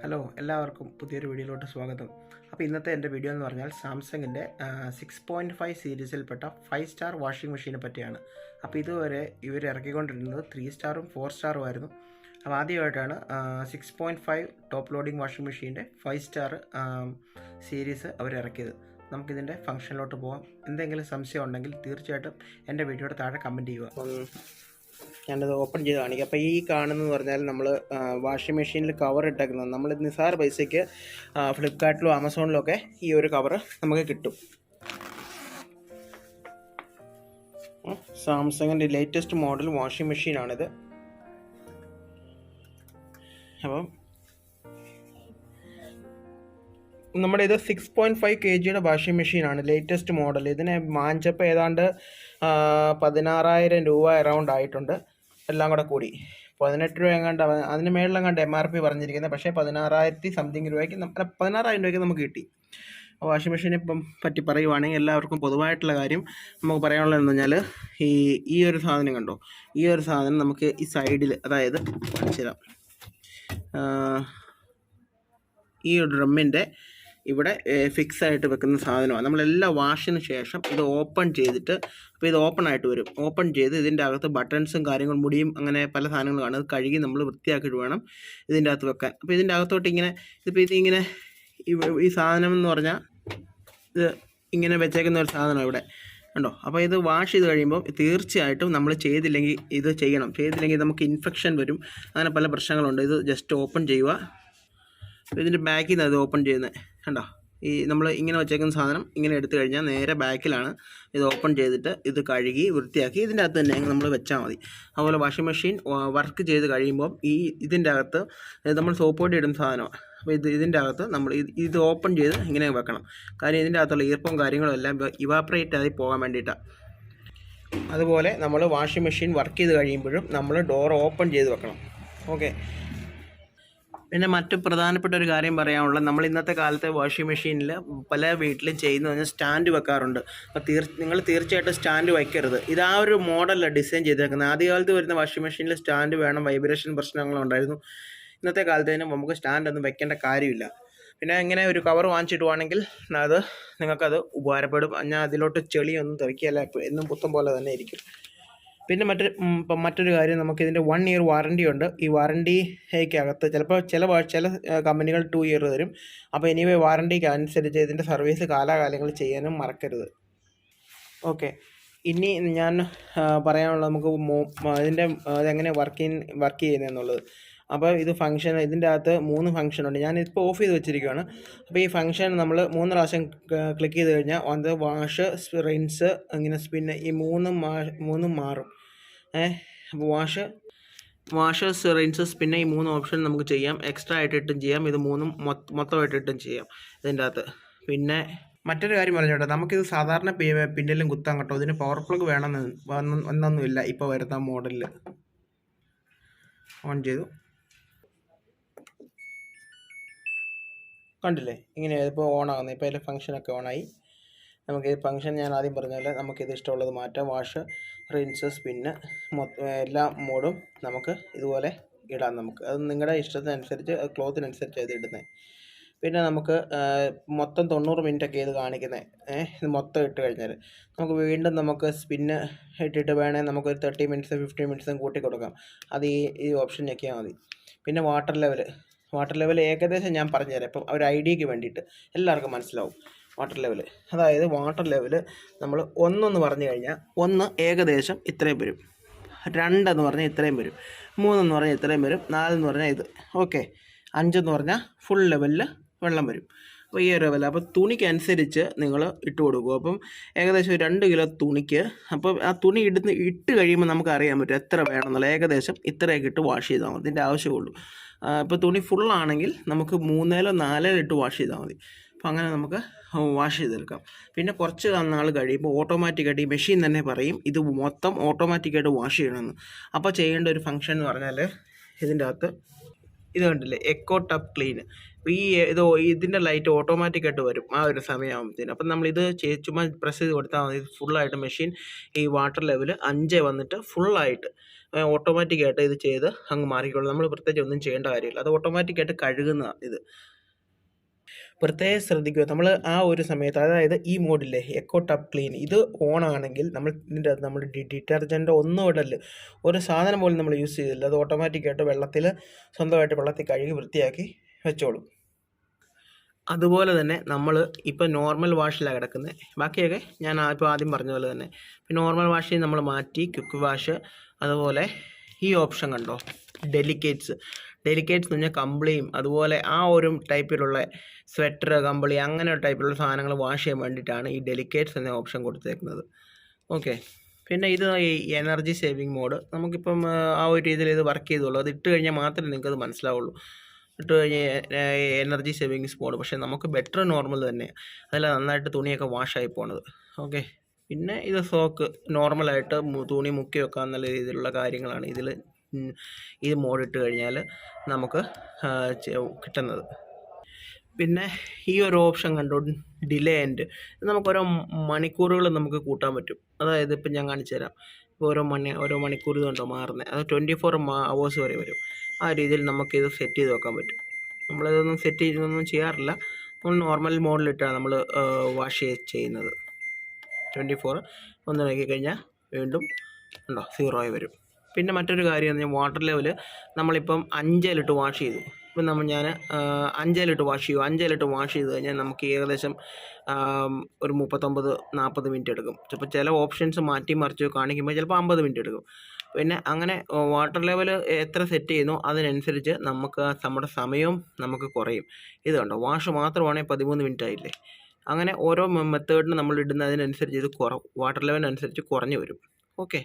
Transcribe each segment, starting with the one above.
Hello എല്ലാവർക്കും പുതിയൊരു വീഡിയോയിലോട്ട് സ്വാഗതം. അപ്പോൾ ഇന്നത്തെ എൻ്റെ വീഡിയോ എന്ന് പറഞ്ഞാൽ സാംസങ്ങിൻ്റെ 6.5 സീരീസിൽപ്പെട്ട 5 സ്റ്റാർ വാഷിംഗ് മെഷീനെ പറ്റിയാണ്. അപ്പോൾ ഇതുവരെ ഇവർ ഇറക്കിക്കൊണ്ടിരുന്നത് 3 സ്റ്റാറും 4 സ്റ്റാറും ആയിരുന്നു. അപ്പോൾ ആദ്യമായിട്ടാണ് 6.5 ടോപ്പ് ലോഡിംഗ് വാഷിംഗ് മെഷീൻ്റെ 5 സ്റ്റാർ സീരീസ് അവർ ഇറക്കിയത്. നമുക്കിതിൻ്റെ ഫംഗ്ഷനിലോട്ട് പോകാം. എന്തെങ്കിലും സംശയം ഉണ്ടെങ്കിൽ തീർച്ചയായിട്ടും എൻ്റെ വീഡിയോയുടെ താഴെ കമൻറ്റ് ചെയ്യുക. ഞാനത് ഓപ്പൺ ചെയ്ത് കാണിക്കാം. അപ്പോൾ ഈ കാണുന്നതെന്ന് പറഞ്ഞാൽ നമ്മൾ വാഷിംഗ് മെഷീനിൽ കവർ ഇട്ടേക്കുന്നത് നമ്മൾ നിസ്സാര പൈസയ്ക്ക് ഫ്ലിപ്കാർട്ടിലും ആമസോണിലും ഒക്കെ ഈ ഒരു കവർ നമുക്ക് കിട്ടും. സാംസങ്ങിൻ്റെ ലേറ്റസ്റ്റ് മോഡൽ വാഷിംഗ് മെഷീനാണിത്. അപ്പം നമ്മുടെ ഇത് 6.5 kg വാഷിംഗ് മെഷീനാണ്, ലേറ്റസ്റ്റ് മോഡൽ. ഇതിനെ വാങ്ങിച്ചപ്പോൾ ഏതാണ്ട് 16,000 രൂപ അറൗണ്ട് ആയിട്ടുണ്ട്, എല്ലാം കൂടെ കൂടി 18 രൂപ എങ്ങാണ്ട്, അതിന് മേളിലെങ്ങാണ്ട് MRP പറഞ്ഞിരിക്കുന്നത്. പക്ഷേ 16,000 സംതിങ് രൂപയ്ക്ക് 16,000 രൂപയ്ക്ക് നമുക്ക് കിട്ടി. വാഷിംഗ് മെഷീനെ പറ്റി പറയുവാണെങ്കിൽ എല്ലാവർക്കും പൊതുവായിട്ടുള്ള കാര്യം നമുക്ക് പറയാനുള്ളതെന്ന് പറഞ്ഞാൽ ഈ ഒരു സാധനം കണ്ടോ, ഈ ഒരു സാധനം നമുക്ക് ഈ സൈഡിൽ, അതായത് കാണിച്ചു തരാം, ഈ ഒരു ഡ്രമ്മിൻ്റെ ഇവിടെ ഫിക്സ് ആയിട്ട് വെക്കുന്ന സാധനമാണ്. നമ്മളെല്ലാ വാഷിന് ശേഷം ഇത് ഓപ്പൺ ചെയ്തിട്ട്, അപ്പോൾ ഇത് ഓപ്പൺ ആയിട്ട് വരും. ഓപ്പൺ ചെയ്ത് ഇതിൻ്റെ അകത്ത് ബട്ടൺസും കാര്യങ്ങളും, മുടിയും, അങ്ങനെ പല സാധനങ്ങളും കാണും. അത് കഴുകി നമ്മൾ വൃത്തിയാക്കിയിട്ട് വേണം ഇതിൻ്റെ അകത്ത് വെക്കാൻ. അപ്പോൾ ഇതിൻ്റെ അകത്തോട്ട് ഇങ്ങനെ ഇതിങ്ങനെ ഈ സാധനം എന്ന് പറഞ്ഞാൽ ഇത് ഇങ്ങനെ വെച്ചേക്കുന്ന ഒരു സാധനം ഇവിടെ ഉണ്ടോ. അപ്പോൾ ഇത് വാഷ് ചെയ്ത് കഴിയുമ്പോൾ തീർച്ചയായിട്ടും നമ്മൾ ചെയ്തില്ലെങ്കിൽ ഇത് ചെയ്യണം. ചെയ്തില്ലെങ്കിൽ നമുക്ക് ഇൻഫെക്ഷൻ വരും, അങ്ങനെ പല പ്രശ്നങ്ങളുണ്ട്. ഇത് ജസ്റ്റ് ഓപ്പൺ ചെയ്യുക. ഇതിൻ്റെ ബാക്കിൽ നിന്ന് അത് ഓപ്പൺ ചെയ്യുന്നത് കണ്ടോ. ഈ നമ്മൾ ഇങ്ങനെ വെച്ചേക്കുന്ന സാധനം ഇങ്ങനെ എടുത്തു കഴിഞ്ഞാൽ നേരെ ബാക്കിലാണ്. ഇത് ഓപ്പൺ ചെയ്തിട്ട് ഇത് കഴുകി വൃത്തിയാക്കി ഇതിൻ്റെ അകത്ത് തന്നെ നമ്മൾ വെച്ചാൽ മതി. അതുപോലെ വാഷിംഗ് മെഷീൻ വർക്ക് ചെയ്ത് കഴിയുമ്പോൾ ഇതിൻ്റെ അകത്ത് നമ്മൾ സോപ്പ് പൊടി ഇടുന്ന സാധനമാണ്. അപ്പോൾ ഇതിൻ്റെ അകത്ത് നമ്മൾ ഇത് ഓപ്പൺ ചെയ്ത് ഇങ്ങനെ വെക്കണം. കാര്യം ഇതിൻ്റെ അകത്തുള്ള ഈർപ്പവും കാര്യങ്ങളും എല്ലാം ഇവാപ്രേറ്റ് ആയി പോകാൻ വേണ്ടിയിട്ടാണ്. അതുപോലെ നമ്മൾ വാഷിംഗ് മെഷീൻ വർക്ക് ചെയ്ത് കഴിയുമ്പോഴും നമ്മൾ ഡോർ ഓപ്പൺ ചെയ്ത് വെക്കണം. ഓക്കെ. പിന്നെ മറ്റു പ്രധാനപ്പെട്ട ഒരു കാര്യം പറയാനുള്ളത്, നമ്മൾ ഇന്നത്തെ കാലത്തെ വാഷിംഗ് മെഷീനിൽ പല വീട്ടിലും ചെയ്യുന്നത് പറഞ്ഞാൽ സ്റ്റാൻഡ് വെക്കാറുണ്ട്. അപ്പോൾ നിങ്ങൾ തീർച്ചയായിട്ടും സ്റ്റാൻഡ് വയ്ക്കരുത്. ഇത് ആ ഒരു മോഡലാണ് ഡിസൈൻ ചെയ്തേക്കുന്നത്. ആദ്യകാലത്ത് വരുന്ന വാഷിംഗ് മെഷീനിൽ സ്റ്റാൻഡ് വേണം, വൈബ്രേഷൻ പ്രശ്നങ്ങളുണ്ടായിരുന്നു. ഇന്നത്തെ കാലത്തേനും നമുക്ക് സ്റ്റാൻഡൊന്നും വെക്കേണ്ട കാര്യമില്ല. പിന്നെ ഇങ്ങനെ ഒരു കവർ വാങ്ങിച്ചിടുവാണെങ്കിൽ അത് നിങ്ങൾക്കത് ഉപകാരപ്പെടും. ഞാൻ അതിലോട്ട് ചെളിയൊന്നും തെറിക്കുകയല്ല, എന്നും പുത്തം പോലെ തന്നെ ഇരിക്കും. പിന്നെ മറ്റൊരു കാര്യം, നമുക്കിതിൻ്റെ 1 ഇയർ വാറണ്ടി ഉണ്ട്. ഈ വാറണ്ടിക്കകത്ത് ചിലപ്പോൾ ചില കമ്പനികൾ 2 ഇയർ തരും. അപ്പോൾ എനിവേ വാറണ്ടിക്ക് അനുസരിച്ച് ഇതിൻ്റെ സർവീസ് കാലാകാലങ്ങൾ ചെയ്യാനും മറക്കരുത്. ഓക്കെ. ഇനി ഞാൻ പറയാനുള്ളത്, നമുക്ക് ഇതിൻ്റെ അതെങ്ങനെ വർക്ക് ചെയ്യുന്നതെന്നുള്ളത്. അപ്പോൾ ഇത് ഫംഗ്ഷൻ, ഇതിൻ്റെ അകത്ത് 3 ഫംഗ്ഷൻ ഉണ്ട്. ഞാനിപ്പോൾ ഓഫ് ചെയ്ത് വെച്ചിരിക്കുകയാണ്. അപ്പോൾ ഈ ഫംഗ്ഷൻ നമ്മൾ 3 പ്രാവശ്യം ക്ലിക്ക് ചെയ്ത് കഴിഞ്ഞാൽ അത് വാഷ്, റിൻസ്, ഇങ്ങനെ സ്പിന്ന്, ഈ മൂന്നും മാറും. അപ്പോൾ വാഷ്, റിൻസ്, സ്പിന്ന്, ഈ 3 ഓപ്ഷൻ നമുക്ക് ചെയ്യാം. എക്സ്ട്രാ ആയിട്ടിട്ടും ചെയ്യാം, ഇത് 3ഉം മൊത്തമായിട്ടിട്ടും ചെയ്യാം ഇതിൻ്റെ അകത്ത്. പിന്നെ മറ്റൊരു കാര്യം പറഞ്ഞോട്ടെ, നമുക്കിത് സാധാരണ പിന്നിലും കുത്താൻ കേട്ടോ. ഇതിന് പവർ പ്ലഗ് എന്നൊന്നുമില്ല. ഇപ്പോൾ വരുന്ന മോഡലിൽ ഓൺ ചെയ്തു കണ്ടില്ലേ, ഇങ്ങനെ ഇപ്പോൾ ഓണാകുന്നത്. ഇപ്പോൾ അതിൽ ഫംഗ്ഷനൊക്കെ ഓണായി. നമുക്ക് ഫംഗ്ഷൻ ഞാൻ ആദ്യം പറഞ്ഞാൽ നമുക്കിത് ഇഷ്ടമുള്ളത് മാറ്റാം. വാഷ്, റിൻസ്, സ്പിന്ന്, എല്ലാ മോഡും നമുക്ക് ഇതുപോലെ ഇടാം. നമുക്ക് അത് നിങ്ങളുടെ ഇഷ്ടത്തിനനുസരിച്ച്, ക്ലോത്തിനനുസരിച്ച് ഇത് ഇടുന്നത്. പിന്നെ നമുക്ക് മൊത്തം 90 മിനിറ്റൊക്കെ ഇത് കാണിക്കുന്നത്. ഇത് മൊത്തം ഇട്ട് കഴിഞ്ഞാൽ നമുക്ക് വീണ്ടും നമുക്ക് സ്പിന്ന് ഇട്ടിട്ട് വേണേൽ നമുക്കൊരു 30 മിനിറ്റ്സ് 15 മിനിറ്റ്സും കൂട്ടി കൊടുക്കാം. അത് ഈ ഓപ്ഷൻ ഞെക്കിയാൽ മതി. പിന്നെ വാട്ടർ ലെവൽ ഏകദേശം ഞാൻ പറഞ്ഞുതരാം. ഇപ്പം ഒരു ഐഡിയക്ക് വേണ്ടിയിട്ട് എല്ലാവർക്കും മനസ്സിലാവും. വാട്ടർ ലെവൽ നമ്മൾ 1 പറഞ്ഞു കഴിഞ്ഞാൽ 1 ഏകദേശം ഇത്രയും വരും, 2 എന്ന് പറഞ്ഞാൽ ഇത്രയും വരും, 3 എന്ന് പറഞ്ഞാൽ ഇത്രയും വരും, 4 എന്ന് പറഞ്ഞാൽ ഇത്. ഓക്കെ. 5 എന്ന് പറഞ്ഞാൽ ഫുൾ ലെവലിൽ വെള്ളം വരും. അപ്പോൾ ഈ ഒരു ലെവൽ, അപ്പോൾ തുണിക്ക് അനുസരിച്ച് നിങ്ങൾ ഇട്ട് കൊടുക്കും. അപ്പം ഏകദേശം 2 കിലോ തുണിക്ക്, അപ്പോൾ ആ തുണി ഇട്ട് കഴിയുമ്പോൾ നമുക്ക് അറിയാൻ പറ്റും എത്ര വേണമെന്നുള്ള. ഏകദേശം ഇത്രയൊക്കെ ഇട്ട് വാഷ് ചെയ്താൽ മതി, ഇതിൻ്റെ ആവശ്യമുള്ളൂ. ഇപ്പോൾ തുണി ഫുള്ളാണെങ്കിൽ നമുക്ക് 3 4 ഇട്ട് വാഷ് ചെയ്താൽ മതി. അപ്പോൾ അങ്ങനെ നമുക്ക് വാഷ് ചെയ്തെടുക്കാം. പിന്നെ കുറച്ച് നാൾ കഴിയുമ്പോൾ ഓട്ടോമാറ്റിക്കായിട്ട് ഈ മെഷീൻ തന്നെ പറയും ഇത് മൊത്തം ഓട്ടോമാറ്റിക്കായിട്ട് വാഷ് ചെയ്യണമെന്ന്. അപ്പോൾ ചെയ്യേണ്ട ഒരു ഫംഗ്ഷൻ എന്ന് പറഞ്ഞാൽ, ഇതിൻ്റെ അകത്ത് ഇത് കണ്ടില്ലേ, എക്കോ ടബ് ക്ലീൻ. ഇതിൻ്റെ ലൈറ്റ് ഓട്ടോമാറ്റിക്കായിട്ട് വരും ആ ഒരു സമയമാകുമ്പോഴത്തേനും. അപ്പം നമ്മളിത് ചുമ്മാ പ്രസ് ചെയ്ത് കൊടുത്താൽ മതി. ഫുള്ളായിട്ട് മെഷീൻ ഈ വാട്ടർ ലെവൽ 5 വന്നിട്ട് ഫുള്ളായിട്ട് ഓട്ടോമാറ്റിക്കായിട്ട് ഇത് ചെയ്ത് അങ്ങ് മാറിക്കോളും. നമ്മൾ പ്രത്യേകിച്ച് ഒന്നും ചെയ്യേണ്ട കാര്യമില്ല. അത് ഓട്ടോമാറ്റിക്കായിട്ട് കഴുകുന്നതാണ് ഇത്. പ്രത്യേകം ശ്രദ്ധിക്കുക, നമ്മൾ ആ ഒരു സമയത്ത്, അതായത് ഈ മോഡില്ലേ എക്കോ ടബ് ക്ലീൻ, ഇത് ഓൺ ആണെങ്കിൽ നമ്മൾ ഇതിൻ്റെ അകത്ത് നമ്മൾ ഡിറ്റർജൻറ്റ് ഒന്നും ഇടല്, ഒരു സാധനം പോലും നമ്മൾ യൂസ് ചെയ്തില്ല. അത് ഓട്ടോമാറ്റിക്കായിട്ട് വെള്ളത്തിൽ സ്വന്തമായിട്ട് വെള്ളത്തിൽ കഴുകി വൃത്തിയാക്കി വെച്ചോളും. അതുപോലെ തന്നെ നമ്മൾ ഇപ്പോൾ നോർമൽ വാഷിലാണ് കിടക്കുന്നത്. ബാക്കിയൊക്കെ ഞാൻ ഇപ്പോൾ ആദ്യം പറഞ്ഞ പോലെ തന്നെ നോർമൽ വാഷിൽ നമ്മൾ മാറ്റി ക്വിക്ക് വാഷ്. അതുപോലെ ഈ ഓപ്ഷൻ കണ്ടോ, ഡെലിക്കേറ്റ്സ് എന്ന് പറഞ്ഞാൽ കമ്പിളിയും അതുപോലെ ആ ഒരു ടൈപ്പിലുള്ള സ്വെറ്റർ, കമ്പിളി അങ്ങനെ ഒരു ടൈപ്പിലുള്ള സാധനങ്ങൾ വാഷ് ചെയ്യാൻ വേണ്ടിയിട്ടാണ് ഈ ഡെലിക്കേറ്റ്സ് എന്ന ഓപ്ഷൻ കൊടുത്തേക്കുന്നത്. ഓക്കെ, പിന്നെ ഇത് ഈ എനർജി സേവിങ് മോഡ്. നമുക്കിപ്പം ആ ഒരു രീതിയിൽ ഇത് വർക്ക് ചെയ്തോളൂ. അത് ഇട്ട് കഴിഞ്ഞാൽ മാത്രമേ നിങ്ങൾക്കത് മനസ്സിലാവുള്ളൂ. ഇട്ട് കഴിഞ്ഞാൽ എനർജി സേവിങ്സ് മോഡ്. പക്ഷേ നമുക്ക് ബെറ്റർ നോർമൽ തന്നെ, അതല്ല നന്നായിട്ട് തുണിയൊക്കെ വാഷായി പോണത്. ഓക്കെ, പിന്നെ ഇത് സോക്ക് നോർമലായിട്ട് തുണി മുക്കി വെക്കാൻ നല്ല രീതിയിലുള്ള കാര്യങ്ങളാണ് ഇതിൽ ഇത് മോഡിട്ട് കഴിഞ്ഞാൽ നമുക്ക് കിട്ടുന്നത്. പിന്നെ ഈ ഒരു ഓപ്ഷൻ കണ്ടോ, ഡിലേ എൻഡ്. നമുക്ക് ഓരോ മണിക്കൂറുകൾ നമുക്ക് കൂട്ടാൻ പറ്റും. അതായത് ഇപ്പം ഞാൻ കാണിച്ചു തരാം. ഇപ്പോൾ ഓരോ മണിക്കൂർ കണ്ടോ മാറുന്നത്, അത് 24 hours വരെ വരും. ആ രീതിയിൽ നമുക്കിത് സെറ്റ് ചെയ്ത് വെക്കാൻ പറ്റും. നമ്മളിതൊന്നും സെറ്റ് ചെയ്തൊന്നും ചെയ്യാറില്ല. നമ്മൾ നോർമൽ മോഡിലിട്ടാണ് നമ്മൾ വാഷ് ചെയ്യുന്നത്. 24 ഒന്ന് നോക്കി കഴിഞ്ഞാൽ വീണ്ടും ഉണ്ടോ 0 ആയി വരും. പിന്നെ മറ്റൊരു കാര്യം എന്ന് പറഞ്ഞാൽ വാട്ടർ ലെവൽ നമ്മളിപ്പം 5 വാഷ് ചെയ്തു. ഇപ്പം ഞാൻ 5 വാഷ് ചെയ്യും. 5 വാഷ് ചെയ്ത് കഴിഞ്ഞാൽ നമുക്ക് ഏകദേശം ഒരു 39-40 മിനിറ്റ് എടുക്കും. ചിലപ്പോൾ ചില ഓപ്ഷൻസ് മാറ്റി മറിച്ച് കാണിക്കുമ്പോൾ ചിലപ്പോൾ 50 മിനിറ്റ് എടുക്കും. പിന്നെ അങ്ങനെ വാട്ടർ ലെവൽ എത്ര സെറ്റ് ചെയ്യുന്നു അതിനനുസരിച്ച് നമുക്ക് നമ്മുടെ സമയവും നമുക്ക് കുറയും. ഇത് കണ്ടോ, വാഷ് മാത്രമാണെങ്കിൽ 13 മിനിറ്റ് ആയില്ലേ. അങ്ങനെ ഓരോ മെത്തേഡിന് നമ്മൾ ഇടുന്നതിനനുസരിച്ച് ഇത് വാട്ടർ ലെവലിനനുസരിച്ച് കുറഞ്ഞു വരും. ഓക്കെ,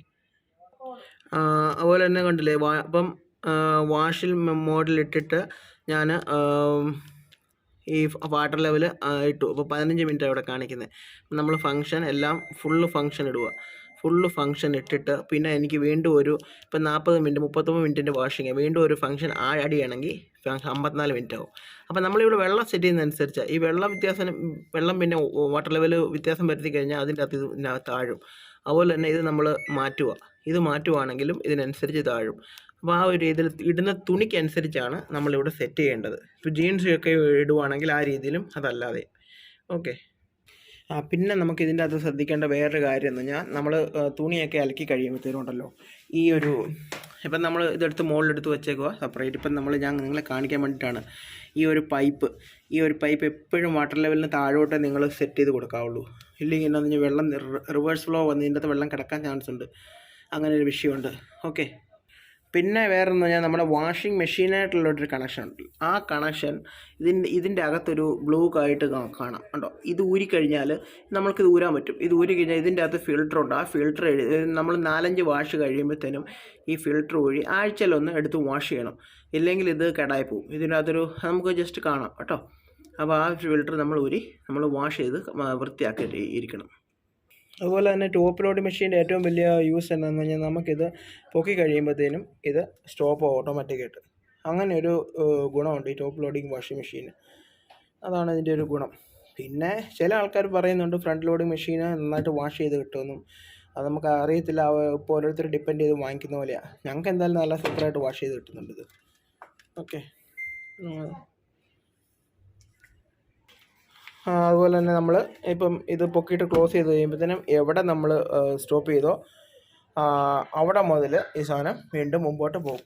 അതുപോലെ തന്നെ കണ്ടില്ലേ, അപ്പം വാഷിൽ മോഡിലിട്ടിട്ട് ഞാൻ ഈ വാട്ടർ ലെവൽ ഇട്ടു. അപ്പോൾ 15 മിനിറ്റ് അവിടെ കാണിക്കുന്നത്. നമ്മൾ ഫങ്ഷൻ എല്ലാം ഫുള്ള് ഫങ്ഷൻ ഇടുക. ഫുള്ള് ഫങ്ഷൻ ഇട്ടിട്ട് പിന്നെ എനിക്ക് വീണ്ടും ഇപ്പം 40 മിനിറ്റ് 39 മിനിറ്റിൻ്റെ വാഷിങ്, വീണ്ടും ഒരു ഫങ്ഷൻ ആഡ് ചെയ്യണമെങ്കിൽ 54 മിനിറ്റ് ആവും. അപ്പോൾ നമ്മളിവിടെ വെള്ളം സെറ്റ് ചെയ്യുന്നതനുസരിച്ച് ഈ വെള്ളം പിന്നെ വാട്ടർ ലെവൽ വ്യത്യാസം വരുത്തി കഴിഞ്ഞാൽ അതിൻ്റെ അകത്ത് ഇത് താഴും. അതുപോലെ തന്നെ ഇത് നമ്മൾ മാറ്റുവാണെങ്കിലും ഇതിനനുസരിച്ച് താഴും. അപ്പോൾ ആ ഒരു രീതിയിൽ ഇടുന്ന തുണിക്കനുസരിച്ചാണ് നമ്മളിവിടെ സെറ്റ് ചെയ്യേണ്ടത്. ഇപ്പോൾ ജീൻസൊക്കെ ഇടുവാണെങ്കിൽ ആ രീതിയിലും അതല്ലാതെ. ഓക്കെ, പിന്നെ നമുക്ക് ഇതിൻ്റെ അകത്ത് ശ്രദ്ധിക്കേണ്ട വേറൊരു കാര്യം എന്ന് പറഞ്ഞാൽ നമ്മൾ തുണിയൊക്കെ അലക്കി കഴിയുമ്പോഴത്തേനും ഉണ്ടല്ലോ, ഇപ്പം നമ്മൾ ഇതെടുത്ത് മുകളിലെടുത്ത് വെച്ചേക്കുക സെപ്പറേറ്റ്. ഇപ്പം ഞാൻ നിങ്ങളെ കാണിക്കാൻ വേണ്ടിയിട്ടാണ് ഈ ഒരു പൈപ്പ് എപ്പോഴും വാട്ടർ ലെവലിന് താഴോട്ട് നിങ്ങൾ സെറ്റ് ചെയ്ത് കൊടുക്കാവുള്ളൂ. ഇല്ലെങ്കിൽ എന്താണെന്ന് പറഞ്ഞാൽ വെള്ളം റിവേഴ്സ് ഫ്ലോ വന്ന് ഇതിൻ്റെ അകത്ത് വെള്ളം കിടക്കാൻ ചാൻസ് ഉണ്ട്. അങ്ങനെ ഒരു വിഷയമുണ്ട്. ഓക്കെ, പിന്നെ വേറെന്ന് പറഞ്ഞാൽ നമ്മുടെ വാഷിംഗ് മെഷീനായിട്ടുള്ളൊരു കണക്ഷൻ ഉണ്ട്. ആ കണക്ഷൻ ഇതിൻ്റെ അകത്തൊരു ബ്ലൂ ആയിട്ട് കാണാം കണ്ടോ. ഇത് ഊരിക്കഴിഞ്ഞാൽ നമ്മൾക്കിത് ഊരാൻ പറ്റും. ഇത് ഊരിക്കഴിഞ്ഞാൽ ഇതിൻ്റെ അകത്ത് ഫിൽറ്ററുണ്ട്. ആ ഫിൽറ്റർ നമ്മൾ 4-5 വാഷ് കഴിയുമ്പോഴത്തേനും ഈ ഫിൽറ്റർ ഊരി ആഴ്ചയിലൊന്ന് എടുത്ത് വാഷ് ചെയ്യണം. ഇല്ലെങ്കിൽ ഇത് കേടായി പോകും. ഇതിൻ്റെ അകത്തൊരു നമുക്ക് ജസ്റ്റ് കാണാം കേട്ടോ. അപ്പോൾ ആ ഫിൽറ്റർ നമ്മൾ വാഷ് ചെയ്ത് വൃത്തിയാക്കി ഇരിക്കണം. അതുപോലെ തന്നെ ടോപ്പ് ലോഡ് മെഷീൻ്റെ ഏറ്റവും വലിയ യൂസ് എന്താണെന്ന് പറഞ്ഞാൽ നമുക്കിത് പൊക്കി കഴിയുമ്പോഴത്തേനും ഇത് സ്റ്റോപ്പ് ഓട്ടോമാറ്റിക്കായിട്ട്. അങ്ങനെ ഒരു ഗുണമുണ്ട് ഈ ടോപ്പ് ലോഡിങ് വാഷിംഗ് മെഷീന്. അതാണ് ഇതിൻ്റെ ഒരു ഗുണം. പിന്നെ ചില ആൾക്കാർ പറയുന്നുണ്ട് ഫ്രണ്ട് ലോഡിങ് മെഷീന് നന്നായിട്ട് വാഷ് ചെയ്ത് കിട്ടുമെന്നും. അത് നമുക്ക് അറിയത്തില്ല, ഇപ്പോൾ ഓരോരുത്തർ ഡിപ്പെൻഡ് ചെയ്ത് വാങ്ങിക്കുന്ന പോലെയാണ്. ഞങ്ങൾക്ക് എന്തായാലും നല്ല സൂപ്പറായിട്ട് വാഷ് ചെയ്ത് കിട്ടുന്നുണ്ട് ഇത്. ഓക്കെ, അതുപോലെ തന്നെ നമ്മൾ ഇപ്പം ഇത് പൊക്കിയിട്ട് ക്ലോസ് ചെയ്ത് കഴിയുമ്പോഴത്തേനും എവിടെ നമ്മൾ സ്റ്റോപ്പ് ചെയ്തോ അവിടെ മുതൽ ഈ സാധനം വീണ്ടും മുമ്പോട്ട് പോകും.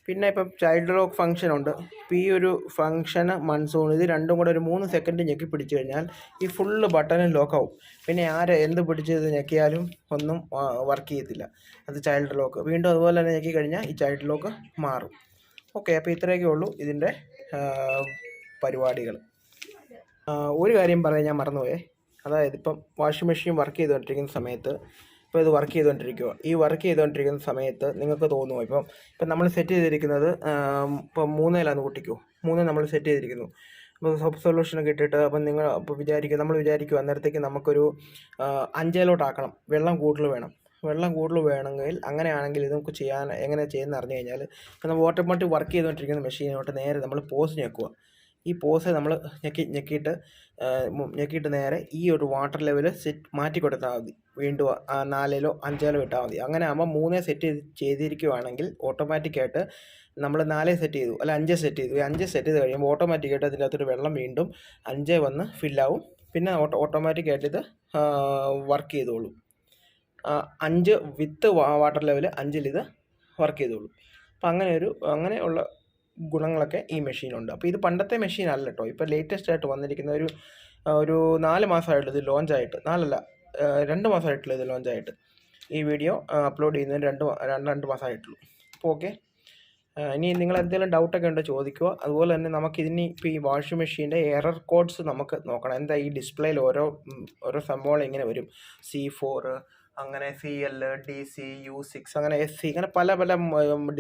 പിന്നെ ഇപ്പം ചൈൽഡ് ലോക്ക് ഫംഗ്ഷൻ ഉണ്ട്. ഇപ്പോൾ ഈ ഒരു ഫംഗ്ഷന് മൺസൂൺ ഇത് രണ്ടും കൂടെ ഒരു 3 സെക്കൻഡ് ഞെക്കി പിടിച്ചു കഴിഞ്ഞാൽ ഈ ഫുള്ള് ബട്ടനും ലോക്കാവും. പിന്നെ എന്ത് പിടിച്ച് ഞെക്കിയാലും ഒന്നും വർക്ക് ചെയ്യത്തില്ല. അത് ചൈൽഡ് ലോക്ക്. വീണ്ടും അതുപോലെ തന്നെ ഞെക്കി കഴിഞ്ഞാൽ ഈ ചൈൽഡ് ലോക്ക് മാറും. ഓക്കെ, അപ്പോൾ ഇത്രയൊക്കെ ഉള്ളൂ ഇതിൻ്റെ പരിപാടികൾ. ഒരു കാര്യം പറയാൻ ഞാൻ മറന്നുപോയേ. അതായത് ഇപ്പം വാഷിംഗ് മെഷീൻ വർക്ക് ചെയ്തുകൊണ്ടിരിക്കുന്ന സമയത്ത് ഇപ്പോൾ ഇത് വർക്ക് ചെയ്തുകൊണ്ടിരിക്കുന്ന സമയത്ത് നിങ്ങൾക്ക് തോന്നുമോ ഇപ്പം നമ്മൾ സെറ്റ് ചെയ്തിരിക്കുന്നത് ഇപ്പം 3 കൂട്ടിക്കോ. 3 നമ്മൾ സെറ്റ് ചെയ്തിരിക്കുന്നു. അപ്പോൾ സബ് സൊല്യൂഷനൊക്കെ ഇട്ടിട്ട് അപ്പം നമ്മൾ വിചാരിക്കും അന്നേരത്തേക്ക് നമുക്കൊരു 5 ആക്കണം. വെള്ളം കൂടുതൽ വേണമെങ്കിൽ അങ്ങനെയാണെങ്കിൽ ഇത് നമുക്ക് എങ്ങനെ ചെയ്യുന്നത് അറിഞ്ഞു കഴിഞ്ഞാൽ ഇപ്പം നമ്മൾ ഓട്ടോമാറ്റിക് വർക്ക് ചെയ്തുകൊണ്ടിരിക്കുന്ന മെഷീനോട്ട് നേരെ നമ്മൾ പോസ് ഞെക്കുക. ഈ പോസ് നമ്മൾ ഞെക്കിയിട്ട് നേരെ ഈ ഒരു വാട്ടർ ലെവൽ മാറ്റി കൊടുത്താൽ മതി. വീണ്ടും 4ലോ 5ലോ ഇട്ടാൽ മതി. അങ്ങനെ ആകുമ്പോൾ 3 സെറ്റ് ചെയ്തിരിക്കുകയാണെങ്കിൽ ഓട്ടോമാറ്റിക്കായിട്ട് നമ്മൾ 4 സെറ്റ് ചെയ്തു, അല്ല 5 സെറ്റ് ചെയ്തു. ഈ 5 സെറ്റ് ചെയ്ത് കഴിയുമ്പോൾ ഓട്ടോമാറ്റിക്കായിട്ട് അതിൻ്റെ അകത്തൊരു വെള്ളം വീണ്ടും 5 വന്ന് ഫില്ലാവും. പിന്നെ ഓട്ടോമാറ്റിക്കായിട്ട് ഇത് വർക്ക് ചെയ്തോളും. 5 വിത്ത് വാട്ടർ ലെവൽ 5ൽ ഇത് വർക്ക് ചെയ്തോളും. അപ്പം അങ്ങനെയുള്ള ഗുണങ്ങളൊക്കെ ഈ മെഷീനുണ്ട്. അപ്പോൾ ഇത് പണ്ടത്തെ മെഷീൻ അല്ല കേട്ടോ, ഇപ്പോൾ ലേറ്റസ്റ്റ് ആയിട്ട് വന്നിരിക്കുന്ന ഒരു 4 മാസമായിട്ടുള്ള ഇത് ലോഞ്ചായിട്ട്, 2 മാസമായിട്ടുള്ള ഇത് ലോഞ്ചായിട്ട്. ഈ വീഡിയോ അപ്ലോഡ് ചെയ്യുന്നതിന് 2 മാസമായിട്ടുള്ളൂ. അപ്പോൾ ഓക്കെ, ഇനി നിങ്ങൾ എന്തെങ്കിലും ഡൗട്ടൊക്കെ ഉണ്ടോ ചോദിക്കുക. അതുപോലെ തന്നെ നമുക്കിതിന് ഇപ്പോൾ ഈ വാഷിംഗ് മെഷീൻ്റെ എറർ കോഡ്സ് നമുക്ക് നോക്കണം. എന്താ ഈ ഡിസ്പ്ലേയിൽ ഓരോ സംഭവങ്ങൾ ഇങ്ങനെ വരും, C4, അങ്ങനെ CL, DC, U6, അങ്ങനെ SC, അങ്ങനെ പല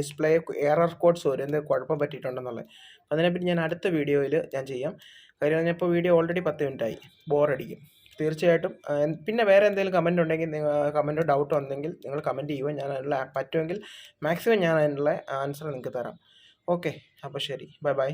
ഡിസ്പ്ലേ എറർ കോഡ്സ് വരും, എന്ത് കുഴപ്പം പറ്റിയിട്ടുണ്ടെന്നുള്ളത്. അതിനെപ്പറ്റി ഞാൻ അടുത്ത വീഡിയോയിൽ ഞാൻ ചെയ്യാം. കാര്യം ഞാനിപ്പോൾ വീഡിയോ ഓൾറെഡി 10 മിനിറ്റായി, ബോറടിക്കും തീർച്ചയായിട്ടും. പിന്നെ വേറെ എന്തെങ്കിലും കമൻറ്റ് ഉണ്ടെങ്കിൽ കമൻറ്റോ ഡൗട്ടോ ഉണ്ടെങ്കിൽ നിങ്ങൾ കമൻറ്റ് ചെയ്യുക. ഞാൻ അതിനുള്ള പറ്റുമെങ്കിൽ മാക്സിമം ഞാൻ അതിനുള്ള ആൻസർ നിങ്ങൾക്ക് തരാം. ഓക്കെ, അപ്പോൾ ശരി, ബൈ.